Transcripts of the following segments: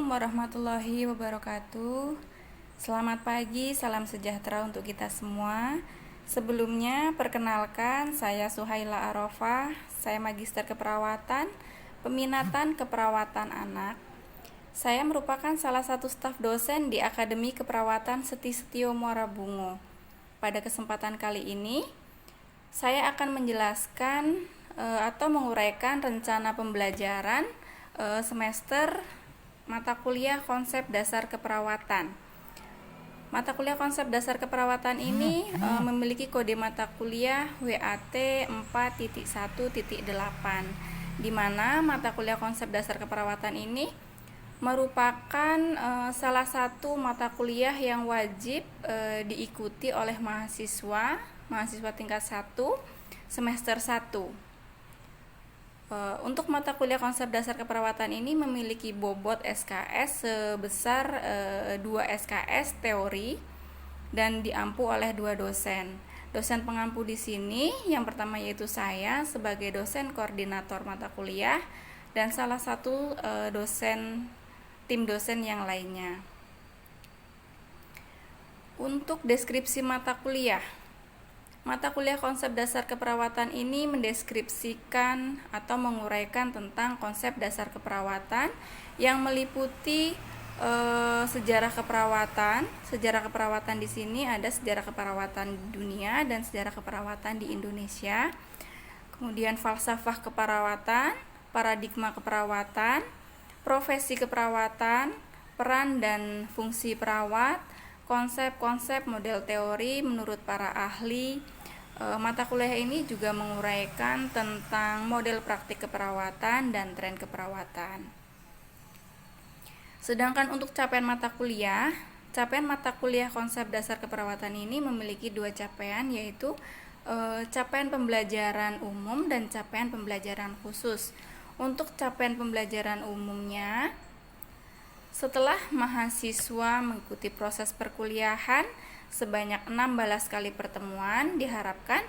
Assalamualaikum warahmatullahi wabarakatuh. Selamat pagi, salam sejahtera untuk kita semua. Sebelumnya, perkenalkan, saya Suhaila Arofah. Saya Magister Keperawatan, Peminatan Keperawatan Anak. Saya merupakan salah satu staf dosen di Akademi Keperawatan Seti Setio Muara Bungo. Pada kesempatan kali ini, saya akan menjelaskan atau menguraikan rencana pembelajaran semester mata kuliah konsep dasar keperawatan. Mata kuliah konsep dasar keperawatan ini memiliki kode mata kuliah WAT 4.1.8, di mana mata kuliah konsep dasar keperawatan ini merupakan salah satu mata kuliah yang wajib diikuti oleh mahasiswa tingkat 1 semester 1. Untuk mata kuliah konsep dasar keperawatan ini memiliki bobot SKS sebesar 2 SKS teori dan diampu oleh 2 dosen. Dosen pengampu di sini yang pertama yaitu saya sebagai dosen koordinator mata kuliah dan salah satu tim dosen yang lainnya. Untuk deskripsi mata kuliah konsep dasar keperawatan ini mendeskripsikan atau menguraikan tentang konsep dasar keperawatan yang meliputi sejarah keperawatan. Sejarah keperawatan di sini ada sejarah keperawatan di dunia dan sejarah keperawatan di Indonesia. Kemudian falsafah keperawatan, paradigma keperawatan, profesi keperawatan, peran dan fungsi perawat, konsep-konsep model teori menurut para ahli. Mata kuliah ini juga menguraikan tentang model praktik keperawatan dan tren keperawatan. Sedangkan untuk capaian mata kuliah konsep dasar keperawatan ini memiliki 2 capaian, yaitu capaian pembelajaran umum dan capaian pembelajaran khusus. Untuk capaian pembelajaran umumnya, setelah mahasiswa mengikuti proses perkuliahan sebanyak 16 kali pertemuan, diharapkan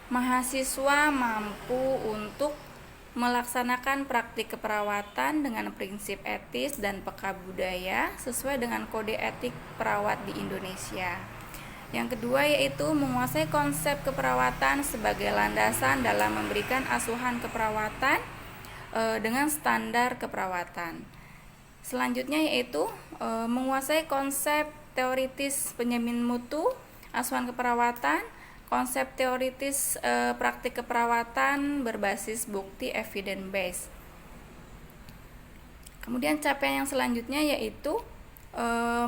mahasiswa mampu untuk melaksanakan praktik keperawatan dengan prinsip etis dan peka budaya sesuai dengan kode etik perawat di Indonesia. Yang kedua yaitu menguasai konsep keperawatan sebagai landasan dalam memberikan asuhan keperawatan dengan standar keperawatan. Selanjutnya yaitu menguasai konsep teoritis penjamin mutu, asuhan keperawatan, konsep teoritis praktik keperawatan berbasis bukti evidence based. Kemudian capaian yang selanjutnya yaitu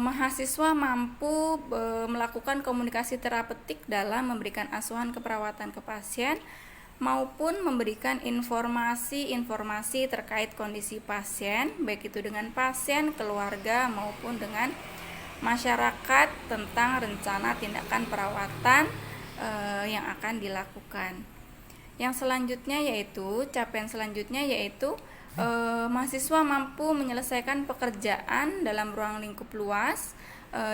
mahasiswa mampu melakukan komunikasi terapeutik dalam memberikan asuhan keperawatan ke pasien maupun memberikan informasi terkait kondisi pasien, baik itu dengan pasien, keluarga maupun dengan masyarakat tentang rencana tindakan perawatan yang akan dilakukan. Yang selanjutnya yaitu capaian selanjutnya yaitu mahasiswa mampu menyelesaikan pekerjaan dalam ruang lingkup luas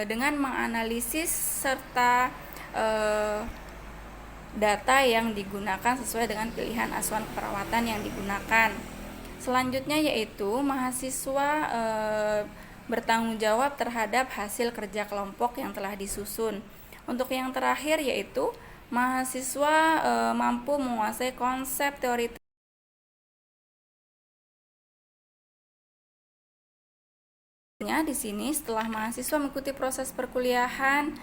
dengan menganalisis serta data yang digunakan sesuai dengan pilihan asuhan keperawatan yang digunakan. Selanjutnya yaitu mahasiswa bertanggung jawab terhadap hasil kerja kelompok yang telah disusun. Untuk yang terakhir yaitu mahasiswa mampu menguasai konsep teori di sini. Setelah mahasiswa mengikuti proses perkuliahan,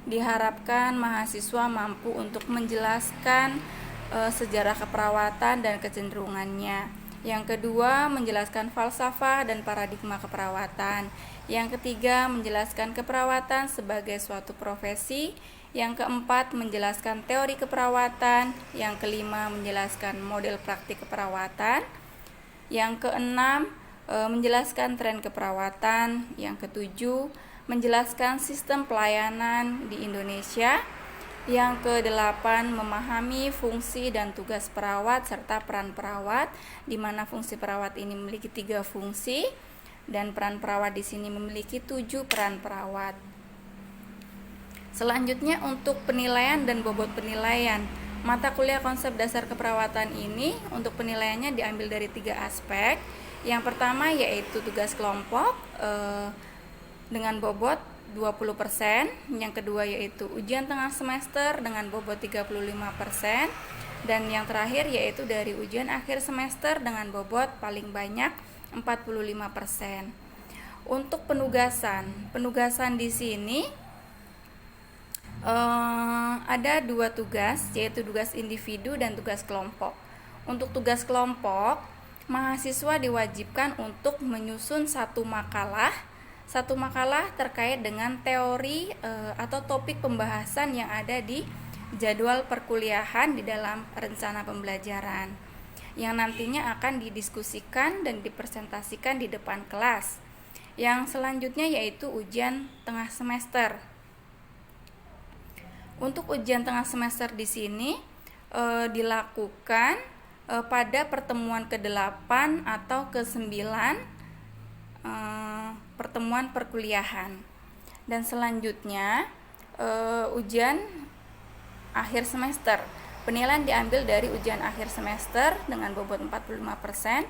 diharapkan mahasiswa mampu untuk menjelaskan sejarah keperawatan dan kecenderungannya. Yang kedua, menjelaskan falsafah dan paradigma keperawatan. Yang ketiga, menjelaskan keperawatan sebagai suatu profesi. Yang keempat, menjelaskan teori keperawatan. Yang kelima, menjelaskan model praktik keperawatan. Yang keenam, menjelaskan tren keperawatan. Yang ketujuh, menjelaskan sistem pelayanan di Indonesia. Yang ke-8, memahami fungsi dan tugas perawat serta peran perawat, di mana fungsi perawat ini memiliki 3 fungsi dan peran perawat di sini memiliki 7 peran perawat. Selanjutnya untuk penilaian dan bobot penilaian. Mata kuliah konsep dasar keperawatan ini untuk penilaiannya diambil dari 3 aspek. Yang pertama yaitu tugas kelompok dengan bobot 20%, yang kedua yaitu ujian tengah semester dengan bobot 35%, dan yang terakhir yaitu dari ujian akhir semester dengan bobot paling banyak 45%. Untuk penugasan di sini ada 2 tugas, yaitu tugas individu dan tugas kelompok. Untuk tugas kelompok, mahasiswa diwajibkan untuk menyusun satu makalah terkait dengan teori atau topik pembahasan yang ada di jadwal perkuliahan di dalam rencana pembelajaran, yang nantinya akan didiskusikan dan dipresentasikan di depan kelas. Yang selanjutnya yaitu ujian tengah semester. Untuk ujian tengah semester di sini dilakukan pada pertemuan ke-8 atau ke-9 pertemuan perkuliahan. Dan selanjutnya ujian akhir semester. Penilaian diambil dari ujian akhir semester dengan bobot 45%.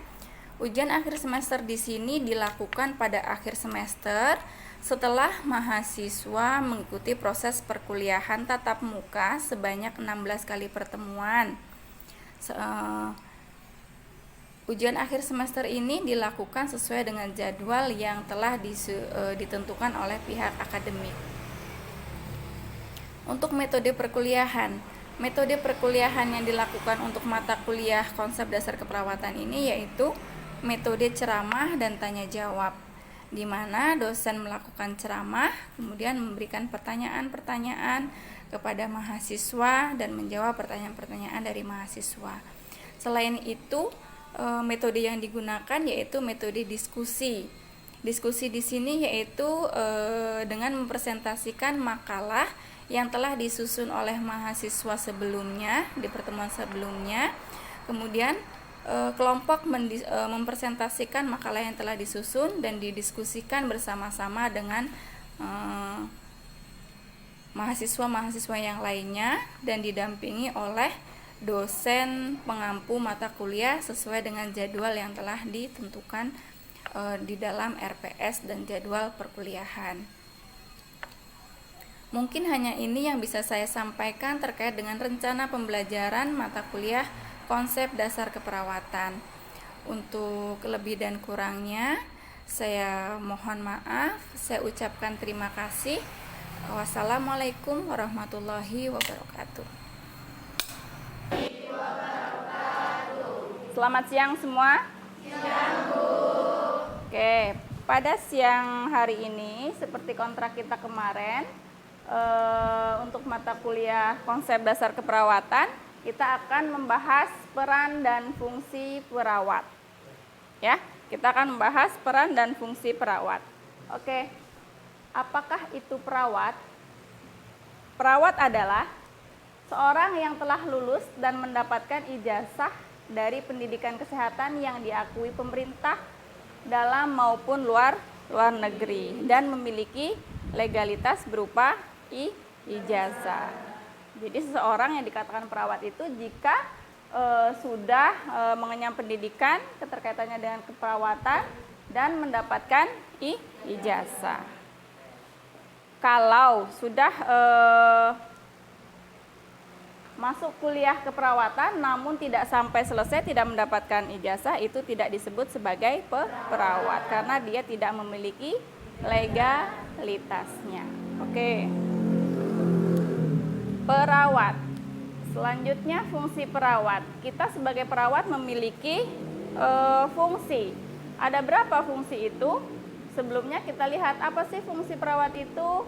Ujian akhir semester di sini dilakukan pada akhir semester setelah mahasiswa mengikuti proses perkuliahan tatap muka sebanyak 16 kali pertemuan. Ujian akhir semester ini dilakukan sesuai dengan jadwal yang telah ditentukan oleh pihak akademik. Untuk metode perkuliahan yang dilakukan untuk mata kuliah konsep dasar keperawatan ini yaitu metode ceramah dan tanya jawab, di mana dosen melakukan ceramah, kemudian memberikan pertanyaan-pertanyaan kepada mahasiswa dan menjawab pertanyaan-pertanyaan dari mahasiswa. Selain itu, metode yang digunakan yaitu metode diskusi. Diskusi di sini yaitu dengan mempresentasikan makalah yang telah disusun oleh mahasiswa sebelumnya di pertemuan sebelumnya. Kemudian kelompok mempresentasikan makalah yang telah disusun dan didiskusikan bersama-sama dengan mahasiswa-mahasiswa yang lainnya dan didampingi oleh dosen pengampu mata kuliah sesuai dengan jadwal yang telah ditentukan di dalam RPS dan jadwal perkuliahan. Mungkin hanya ini yang bisa saya sampaikan terkait dengan rencana pembelajaran mata kuliah konsep dasar keperawatan. Untuk lebih dan kurangnya saya mohon maaf. Saya ucapkan terima kasih. Wassalamualaikum warahmatullahi wabarakatuh. Selamat siang semua. Siang, Bu. Oke, pada siang hari ini seperti kontrak kita kemarin, untuk mata kuliah konsep dasar keperawatan, kita akan membahas peran dan fungsi perawat. Ya, kita akan membahas peran dan fungsi perawat. Oke, apakah itu perawat? Perawat adalah seorang yang telah lulus dan mendapatkan ijazah dari pendidikan kesehatan yang diakui pemerintah dalam maupun luar negeri dan memiliki legalitas berupa ijazah. Jadi seseorang yang dikatakan perawat itu jika sudah mengenyam pendidikan keterkaitannya dengan keperawatan dan mendapatkan ijazah. Kalau sudah masuk kuliah keperawatan namun tidak sampai selesai, tidak mendapatkan ijazah, itu tidak disebut sebagai perawat karena dia tidak memiliki legalitasnya. Oke. Perawat. Selanjutnya fungsi perawat. Kita sebagai perawat memiliki fungsi. Ada berapa fungsi itu? Sebelumnya kita lihat apa sih fungsi perawat itu?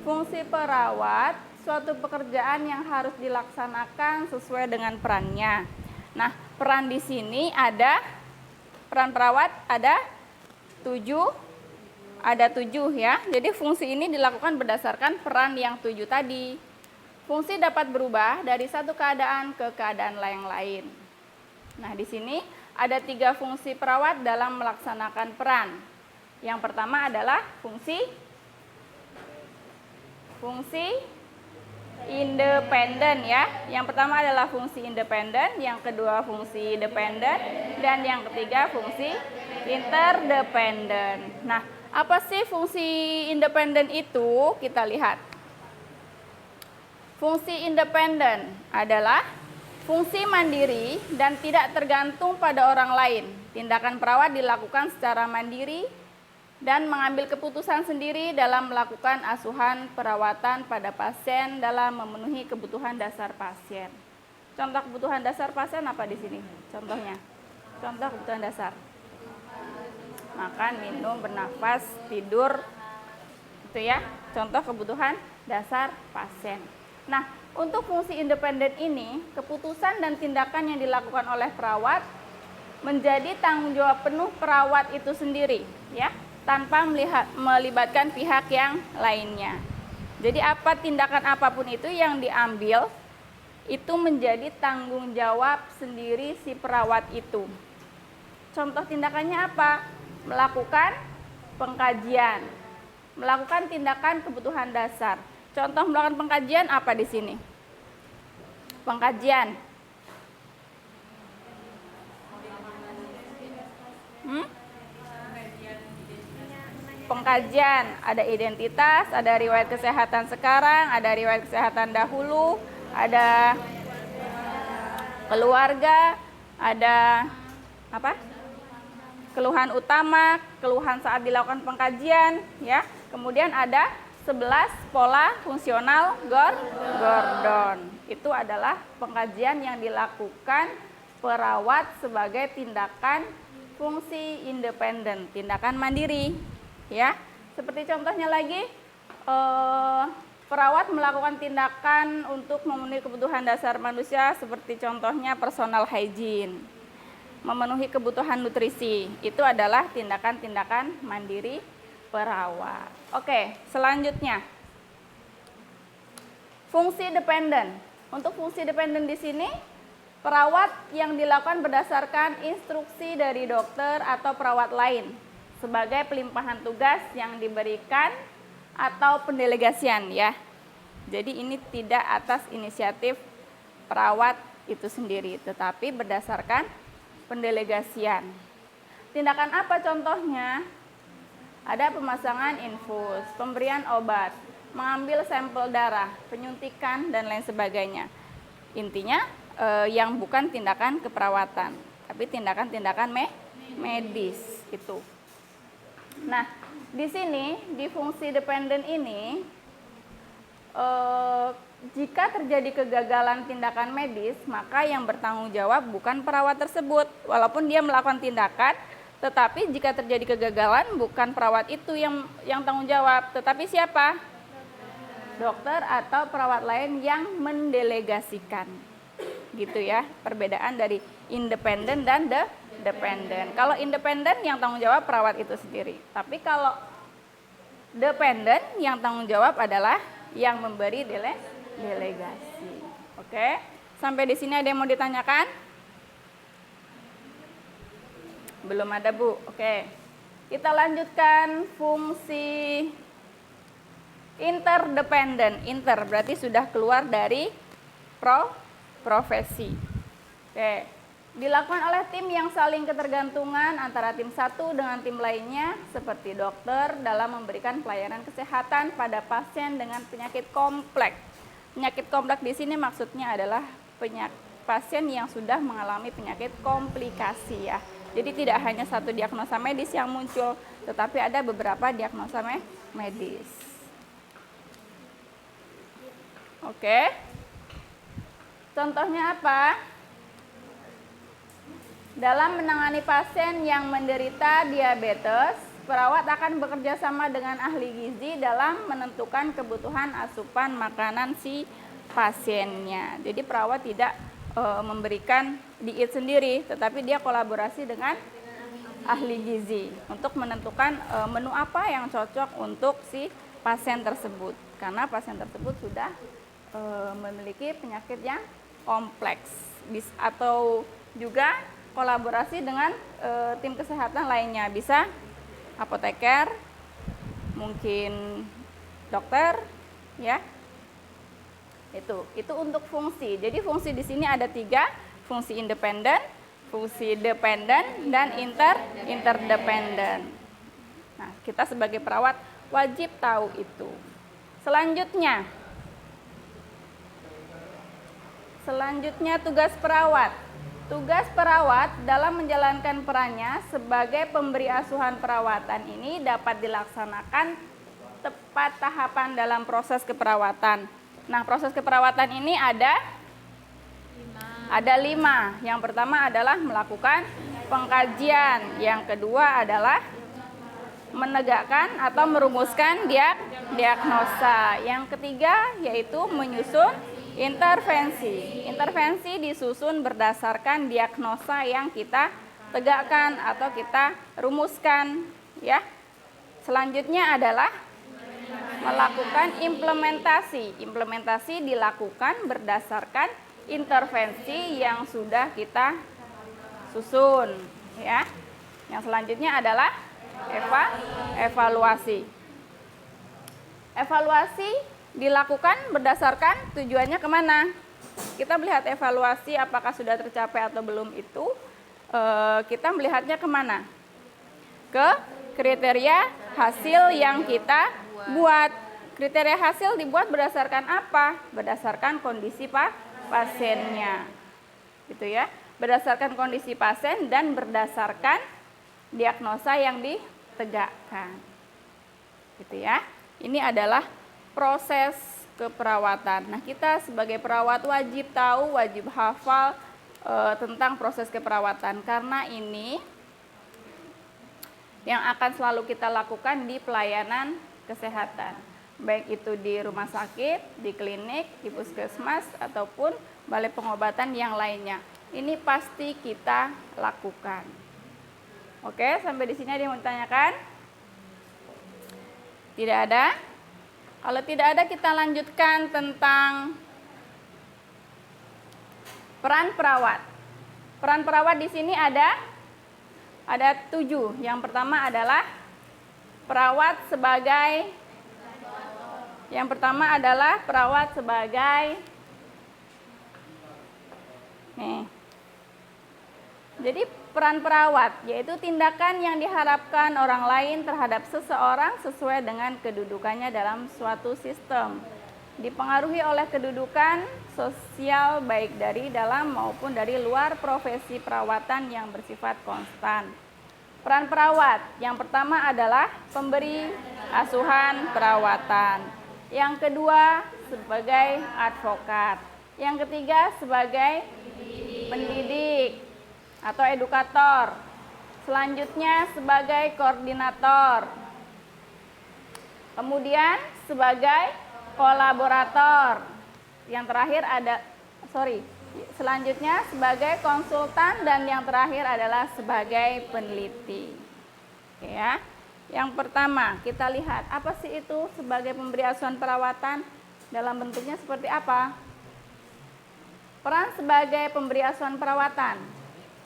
Fungsi perawat suatu pekerjaan yang harus dilaksanakan sesuai dengan perannya. Nah, peran di sini ada, peran perawat ada 7 ya. Jadi fungsi ini dilakukan berdasarkan peran yang 7 tadi. Fungsi dapat berubah dari satu keadaan ke keadaan yang lain. Nah, di sini ada 3 fungsi perawat dalam melaksanakan peran. Yang pertama adalah fungsi independen ya. Yang pertama adalah fungsi independen, yang kedua fungsi dependen, dan yang ketiga fungsi interdependen. Nah, apa sih fungsi independen itu? Kita lihat. Fungsi independen adalah fungsi mandiri dan tidak tergantung pada orang lain. Tindakan perawat dilakukan secara mandiri dan mengambil keputusan sendiri dalam melakukan asuhan perawatan pada pasien dalam memenuhi kebutuhan dasar pasien. Contoh kebutuhan dasar pasien apa di sini? Contohnya, contoh kebutuhan dasar: makan, minum, bernafas, tidur, itu ya. Contoh kebutuhan dasar pasien. Nah, untuk fungsi independen ini, keputusan dan tindakan yang dilakukan oleh perawat menjadi tanggung jawab penuh perawat itu sendiri, ya, tanpa melibatkan pihak yang lainnya. Jadi apa tindakan apapun itu yang diambil, itu menjadi tanggung jawab sendiri si perawat itu. Contoh tindakannya apa? Melakukan pengkajian, melakukan tindakan kebutuhan dasar. Contoh melakukan pengkajian apa di sini? Pengkajian. Pengkajian, ada identitas, ada riwayat kesehatan sekarang, ada riwayat kesehatan dahulu, ada keluarga, ada apa? Keluhan utama, keluhan saat dilakukan pengkajian, ya. Kemudian ada 11 pola fungsional Gordon. Itu adalah pengkajian yang dilakukan perawat sebagai tindakan fungsi independen, tindakan mandiri, ya. Seperti contohnya lagi, perawat melakukan tindakan untuk memenuhi kebutuhan dasar manusia, seperti contohnya personal hygiene, memenuhi kebutuhan nutrisi. Itu adalah tindakan-tindakan mandiri perawat. Oke, selanjutnya fungsi dependen. Untuk fungsi dependen di sini, perawat yang dilakukan berdasarkan instruksi dari dokter atau perawat lain sebagai pelimpahan tugas yang diberikan atau pendelegasian, ya. Jadi ini tidak atas inisiatif perawat itu sendiri, tetapi berdasarkan pendelegasian. Tindakan apa contohnya? Ada pemasangan infus, pemberian obat, mengambil sampel darah, penyuntikan, dan lain sebagainya. Intinya yang bukan tindakan keperawatan, tapi tindakan-tindakan medis itu. Nah, di sini di fungsi dependen ini, jika terjadi kegagalan tindakan medis, maka yang bertanggung jawab bukan perawat tersebut, walaupun dia melakukan tindakan. Tetapi jika terjadi kegagalan, bukan perawat itu yang tanggung jawab, tetapi siapa? Dokter atau perawat lain yang mendelegasikan. Gitu ya, perbedaan dari independen dan dependen. Kalau independen yang tanggung jawab perawat itu sendiri. Tapi kalau dependen yang tanggung jawab adalah yang memberi delegasi. Oke, sampai di sini ada yang mau ditanyakan? Belum ada, Bu. Oke. Kita lanjutkan fungsi interdependen. Inter berarti sudah keluar dari profesi. Oke. Dilakukan oleh tim yang saling ketergantungan antara tim satu dengan tim lainnya, seperti dokter dalam memberikan pelayanan kesehatan pada pasien dengan penyakit kompleks. Penyakit kompleks di sini maksudnya adalah pasien yang sudah mengalami penyakit komplikasi, ya. Jadi tidak hanya satu diagnosa medis yang muncul, tetapi ada beberapa diagnosa medis. Oke. Contohnya apa? Dalam menangani pasien yang menderita diabetes, perawat akan bekerja sama dengan ahli gizi dalam menentukan kebutuhan asupan makanan si pasiennya. Jadi perawat tidak memberikan diet sendiri, tetapi dia kolaborasi dengan ahli gizi untuk menentukan menu apa yang cocok untuk si pasien tersebut, karena pasien tersebut sudah memiliki penyakit yang kompleks, atau juga kolaborasi dengan tim kesehatan lainnya, bisa apoteker, mungkin dokter, ya. Itu untuk fungsi. Jadi fungsi di sini ada 3, fungsi independen, fungsi dependen, dan interdependen. Nah, kita sebagai perawat wajib tahu itu. Selanjutnya tugas perawat. Tugas perawat dalam menjalankan perannya sebagai pemberi asuhan perawatan ini dapat dilaksanakan tepat tahapan dalam proses keperawatan. Nah, proses keperawatan ini ada 5. Yang pertama adalah melakukan pengkajian. Yang kedua adalah menegakkan atau merumuskan diagnosa. Yang ketiga yaitu menyusun intervensi. Intervensi disusun berdasarkan diagnosa yang kita tegakkan atau kita rumuskan, ya. Selanjutnya adalah melakukan implementasi. Implementasi dilakukan berdasarkan intervensi yang sudah kita susun, ya. Yang selanjutnya adalah evaluasi. Evaluasi dilakukan berdasarkan tujuannya kemana? Kita melihat evaluasi apakah sudah tercapai atau belum itu, kita melihatnya kemana? Ke kriteria hasil yang kita buat. Kriteria hasil dibuat berdasarkan apa? Berdasarkan kondisi pasiennya, gitu ya. Berdasarkan kondisi pasien dan berdasarkan diagnosa yang ditegakkan, gitu ya. Ini adalah proses keperawatan. Nah, kita sebagai perawat wajib tahu, wajib hafal tentang proses keperawatan karena ini yang akan selalu kita lakukan di pelayanan kesehatan, baik itu di rumah sakit, di klinik, di puskesmas ataupun balai pengobatan yang lainnya. Ini pasti kita lakukan. Oke, sampai di sini ada yang mau ditanyakan? Tidak ada? Kalau tidak ada, kita lanjutkan tentang peran perawat. Peran perawat di sini ada 7. Yang pertama adalah perawat sebagai Jadi peran perawat yaitu tindakan yang diharapkan orang lain terhadap seseorang sesuai dengan kedudukannya dalam suatu sistem. Dipengaruhi oleh kedudukan sosial baik dari dalam maupun dari luar profesi perawatan yang bersifat konstan. Peran perawat yang pertama adalah pemberi asuhan perawatan. Yang kedua sebagai advokat. Yang ketiga sebagai pendidik atau edukator. Selanjutnya sebagai koordinator. Kemudian sebagai kolaborator. Yang terakhir selanjutnya sebagai konsultan dan yang terakhir adalah sebagai peneliti. Oke ya. Yang pertama, kita lihat apa sih itu sebagai pemberi asuhan perawatan, dalam bentuknya seperti apa? Peran sebagai pemberi asuhan perawatan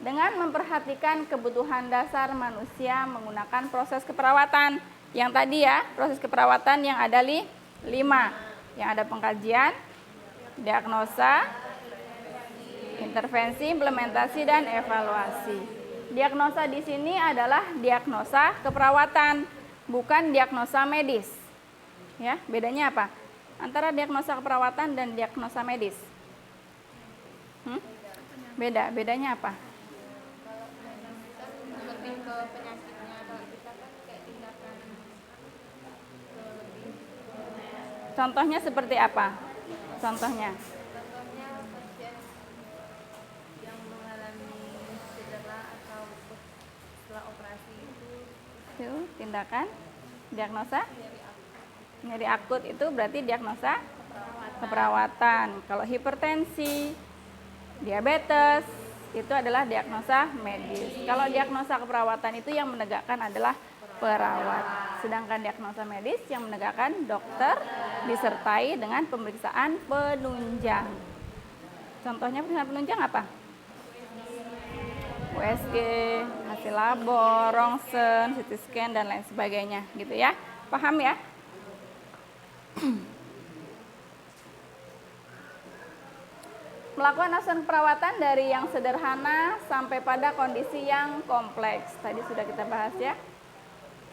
dengan memperhatikan kebutuhan dasar manusia menggunakan proses keperawatan. Yang tadi ya, proses keperawatan yang ada 5. Yang ada pengkajian, diagnosa, intervensi, implementasi, dan evaluasi. Diagnosa di sini adalah diagnosa keperawatan, bukan diagnosa medis. Ya, bedanya apa? Antara diagnosa keperawatan dan diagnosa medis. Bedanya apa? Contohnya seperti apa? Contohnya pasien yang mengalami cedera atau setelah operasi itu tindakan diagnosa nyeri akut itu berarti diagnosa keperawatan. Kalau hipertensi, diabetes itu adalah diagnosa medis. Kalau diagnosa keperawatan itu yang menegakkan adalah perawat. Sedangkan diagnosa medis yang menegakkan dokter disertai dengan pemeriksaan penunjang. Contohnya pemeriksaan penunjang apa? USG, hasil labor, rongsen, CT scan dan lain sebagainya, gitu ya. Paham ya? Melakukan asuhan perawatan dari yang sederhana sampai pada kondisi yang kompleks. Tadi sudah kita bahas ya.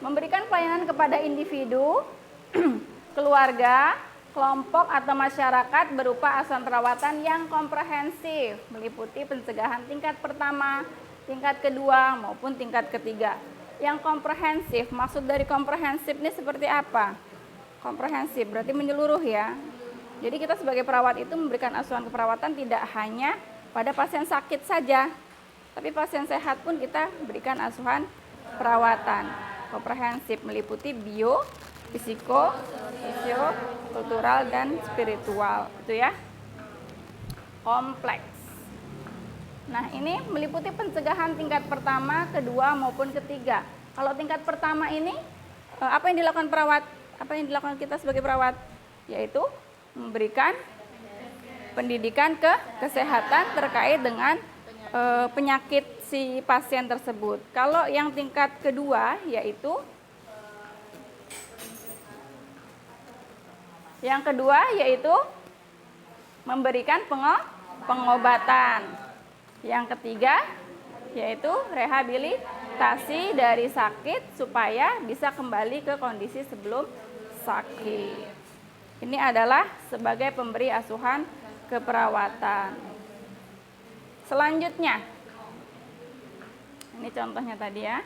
Memberikan pelayanan kepada individu, keluarga, kelompok atau masyarakat berupa asuhan perawatan yang komprehensif, meliputi pencegahan tingkat pertama, tingkat kedua maupun tingkat ketiga. Yang komprehensif, maksud dari komprehensif ini seperti apa? Komprehensif berarti menyeluruh ya. Jadi kita sebagai perawat itu memberikan asuhan keperawatan tidak hanya pada pasien sakit saja, tapi pasien sehat pun kita berikan asuhan perawatan. Komprehensif meliputi bio, fisiko, sosio, kultural, dan spiritual. Itu ya. Kompleks. Nah, ini meliputi pencegahan tingkat pertama, kedua maupun ketiga. Kalau tingkat pertama ini apa yang dilakukan perawat? Apa yang dilakukan kita sebagai perawat? Yaitu memberikan pendidikan ke kesehatan terkait dengan penyakit si pasien tersebut. Kalau yang tingkat kedua yaitu memberikan pengobatan. Yang ketiga yaitu rehabilitasi dari sakit supaya bisa kembali ke kondisi sebelum sakit. Ini adalah sebagai pemberi asuhan keperawatan. Selanjutnya, ini contohnya tadi ya.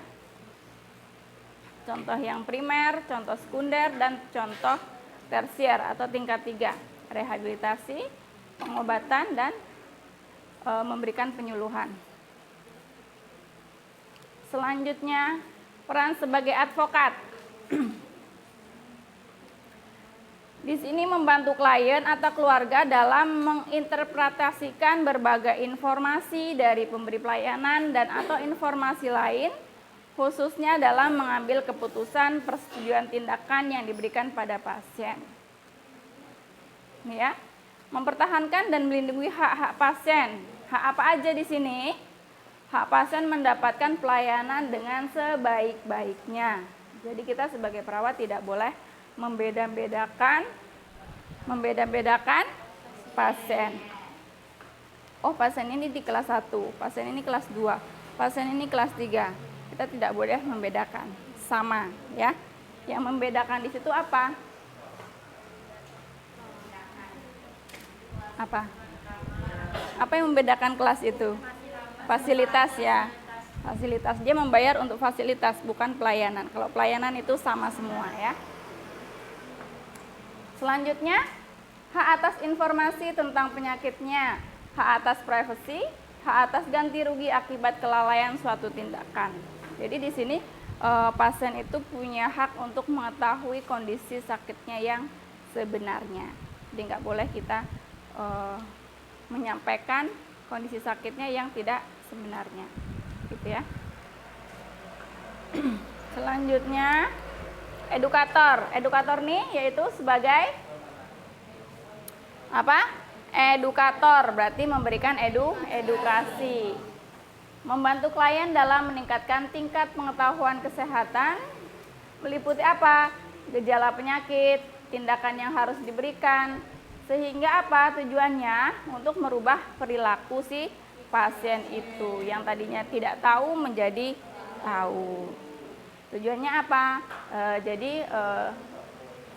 Contoh yang primer, contoh sekunder, dan contoh tersier atau tingkat 3. Rehabilitasi, pengobatan, dan memberikan penyuluhan. Selanjutnya, peran sebagai advokat. Di sini membantu klien atau keluarga dalam menginterpretasikan berbagai informasi dari pemberi pelayanan dan atau informasi lain, khususnya dalam mengambil keputusan persetujuan tindakan yang diberikan pada pasien. Ini ya, mempertahankan dan melindungi hak-hak pasien. Hak apa aja di sini? Hak pasien mendapatkan pelayanan dengan sebaik-baiknya. Jadi kita sebagai perawat tidak boleh membeda-bedakan pasien. Oh, pasien ini di kelas 1, pasien ini kelas 2, pasien ini kelas 3. Kita tidak boleh membedakan. Sama, ya. Yang membedakan di situ apa? Apa yang membedakan kelas itu? Fasilitas ya. Fasilitas, dia membayar untuk fasilitas, bukan pelayanan. Kalau pelayanan itu sama semua ya. Selanjutnya, hak atas informasi tentang penyakitnya, hak atas privasi, hak atas ganti rugi akibat kelalaian suatu tindakan. Jadi di sini pasien itu punya hak untuk mengetahui kondisi sakitnya yang sebenarnya. Jadi nggak boleh kita menyampaikan kondisi sakitnya yang tidak sebenarnya, gitu ya. Selanjutnya, edukator. Edukator nih yaitu sebagai apa? Edukator, berarti memberikan edukasi. Membantu klien dalam meningkatkan tingkat pengetahuan kesehatan, meliputi apa? Gejala penyakit, tindakan yang harus diberikan, sehingga apa? Tujuannya untuk merubah perilaku si pasien itu yang tadinya tidak tahu menjadi tahu. Tujuannya apa?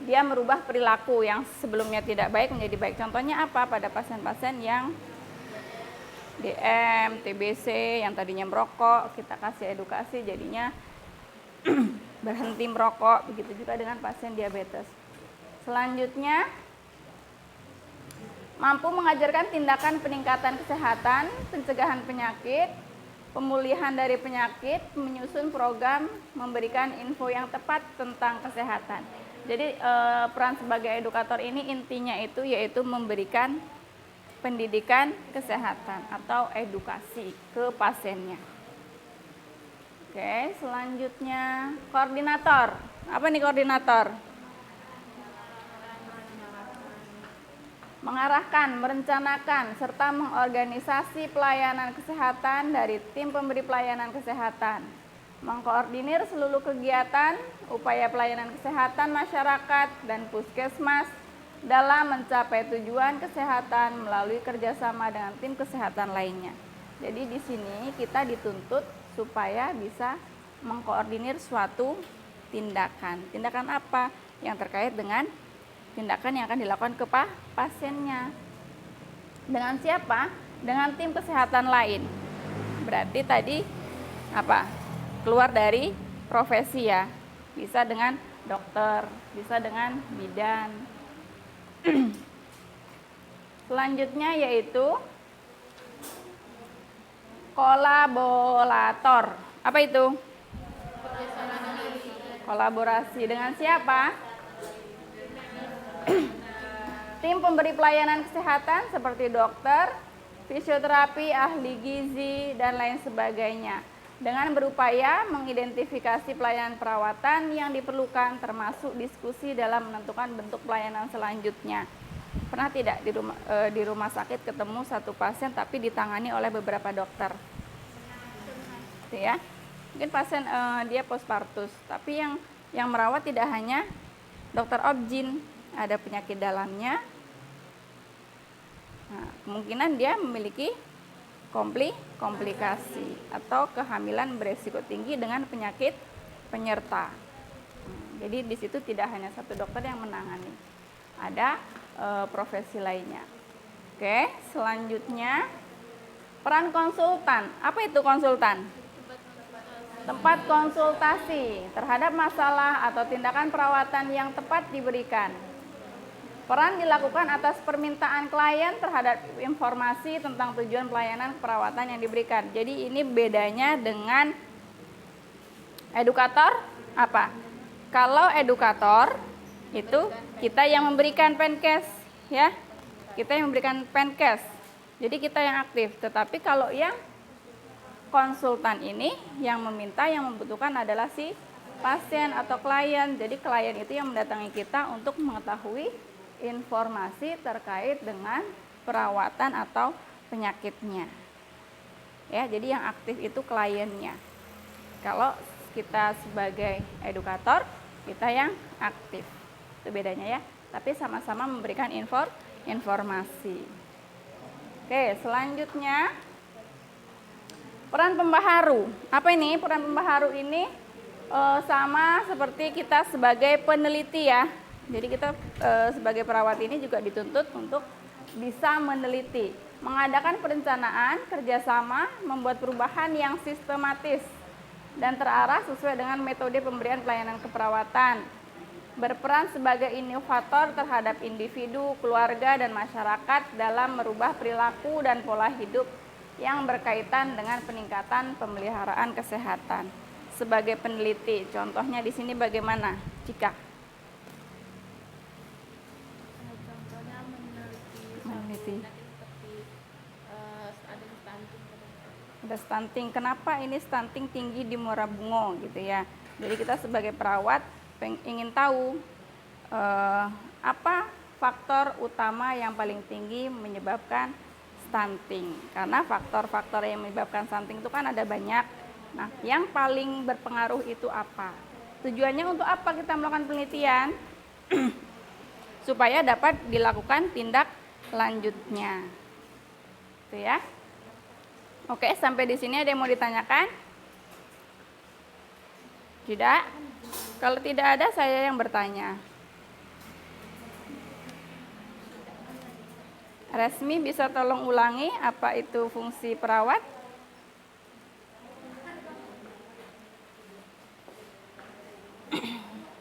Dia merubah perilaku yang sebelumnya tidak baik menjadi baik. Contohnya apa? Pada pasien-pasien yang DM, TBC, yang tadinya merokok, kita kasih edukasi jadinya berhenti merokok. Begitu juga dengan pasien diabetes. Selanjutnya, mampu mengajarkan tindakan peningkatan kesehatan, pencegahan penyakit, pemulihan dari penyakit, menyusun program, memberikan info yang tepat tentang kesehatan. Jadi peran sebagai edukator ini intinya itu yaitu memberikan pendidikan kesehatan atau edukasi ke pasiennya. Oke, selanjutnya koordinator. Apa nih koordinator? Mengarahkan, merencanakan, serta mengorganisasi pelayanan kesehatan dari tim pemberi pelayanan kesehatan. Mengkoordinir seluruh kegiatan, upaya pelayanan kesehatan masyarakat dan puskesmas dalam mencapai tujuan kesehatan melalui kerjasama dengan tim kesehatan lainnya. Jadi di sini kita dituntut supaya bisa mengkoordinir suatu tindakan. Tindakan apa? Yang terkait dengan tindakan yang akan dilakukan ke pasiennya. Dengan siapa? Dengan tim kesehatan lain. Berarti tadi apa? Keluar dari profesi ya. Bisa dengan dokter, bisa dengan bidan. Selanjutnya yaitu kolaborator. Apa itu? Kolaborasi dengan siapa? Tim pemberi pelayanan kesehatan seperti dokter, fisioterapi, ahli gizi, dan lain sebagainya. Dengan berupaya mengidentifikasi pelayanan perawatan yang diperlukan, termasuk diskusi dalam menentukan bentuk pelayanan selanjutnya. Pernah tidak di rumah sakit ketemu satu pasien tapi ditangani oleh beberapa dokter? Gitu ya. Mungkin pasien dia postpartus, tapi yang merawat tidak hanya dokter obgyn, ada penyakit dalamnya. Nah, kemungkinan dia memiliki komplikasi atau kehamilan beresiko tinggi dengan penyakit penyerta. Jadi di situ tidak hanya satu dokter yang menangani, ada profesi lainnya. Oke, selanjutnya peran konsultan. Apa itu konsultan? Tempat konsultasi terhadap masalah atau tindakan perawatan yang tepat diberikan. Peran dilakukan atas permintaan klien terhadap informasi tentang tujuan pelayanan perawatan yang diberikan. Jadi ini bedanya dengan edukator apa? Kalau edukator itu kita yang memberikan penkes, ya. Kita yang memberikan penkes. Jadi kita yang aktif. Tetapi kalau yang konsultan ini yang meminta, yang membutuhkan adalah si pasien atau klien. Jadi klien itu yang mendatangi kita untuk mengetahui informasi terkait dengan perawatan atau penyakitnya. Ya, jadi yang aktif itu kliennya. Kalau kita sebagai edukator, kita yang aktif. Itu bedanya ya. Tapi sama-sama memberikan informasi. Oke, selanjutnya peran pembaharu. Apa ini? Peran pembaharu ini sama seperti kita sebagai peneliti ya. Jadi kita sebagai perawat ini juga dituntut untuk bisa meneliti, mengadakan perencanaan, kerjasama, membuat perubahan yang sistematis dan terarah sesuai dengan metode pemberian pelayanan keperawatan. Berperan sebagai inovator terhadap individu, keluarga, dan masyarakat dalam merubah perilaku dan pola hidup yang berkaitan dengan peningkatan pemeliharaan kesehatan. Sebagai peneliti, contohnya di sini bagaimana, Cika? Ada stunting. Kenapa ini stunting tinggi di Muara Bungo gitu ya? Jadi kita sebagai perawat ingin tahu apa faktor utama yang paling tinggi menyebabkan stunting. Karena faktor-faktor yang menyebabkan stunting itu kan ada banyak. Nah, yang paling berpengaruh itu apa? Tujuannya untuk apa kita melakukan penelitian? Supaya dapat dilakukan tindak lanjutnya. Itu ya. Oke, sampai di sini ada yang mau ditanyakan? Tidak? Kalau tidak ada, saya yang bertanya. Resmi bisa tolong ulangi apa itu fungsi perawat?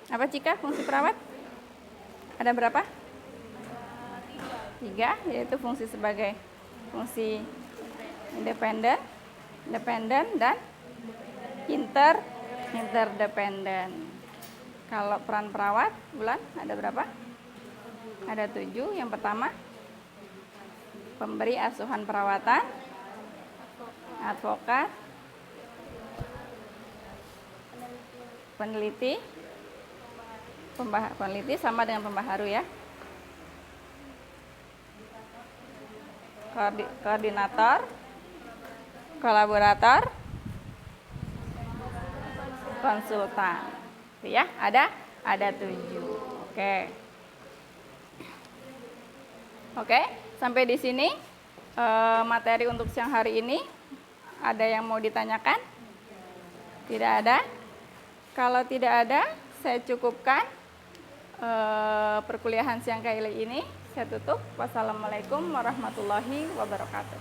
Apa Cika fungsi perawat? Ada berapa? 3, yaitu fungsi sebagai fungsi independen, dan interdependen. Kalau peran perawat, Bulan ada berapa? Ada 7. Yang pertama, pemberi asuhan perawatan, advokat, peneliti sama dengan pembaharu ya. Koordinator, kolaborator, konsultan. Ya, ada 7. Oke. Oke, sampai di sini materi untuk siang hari ini. Ada yang mau ditanyakan? Tidak ada? Kalau tidak ada, saya cukupkan perkuliahan siang kali ini. Saya tutup. Wassalamualaikum warahmatullahi wabarakatuh.